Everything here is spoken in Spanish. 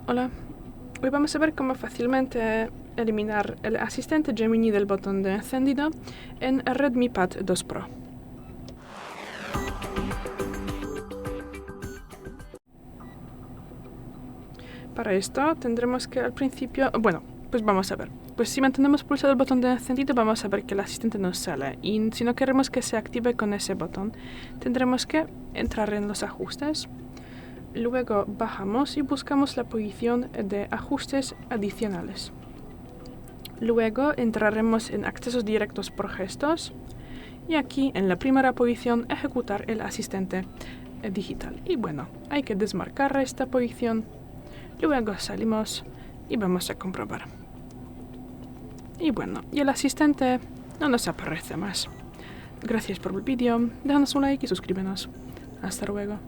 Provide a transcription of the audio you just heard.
Hola, hoy vamos a ver cómo fácilmente eliminar el asistente Gemini del botón de encendido en Redmi Pad 2 Pro. Para esto tendremos que al principio, pues vamos a ver. Pues si mantenemos pulsado el botón de encendido vamos a ver que el asistente nos sale y si no queremos que se active con ese botón tendremos que entrar en los ajustes. Luego bajamos y buscamos la posición de ajustes adicionales. Luego entraremos en accesos directos por gestos y aquí en la primera posición ejecutar el asistente digital. Y bueno, hay que desmarcar esta posición. Luego salimos y vamos a comprobar. Y bueno, y el asistente no nos aparece más. Gracias por el vídeo, déjanos un like y suscríbenos. Hasta luego.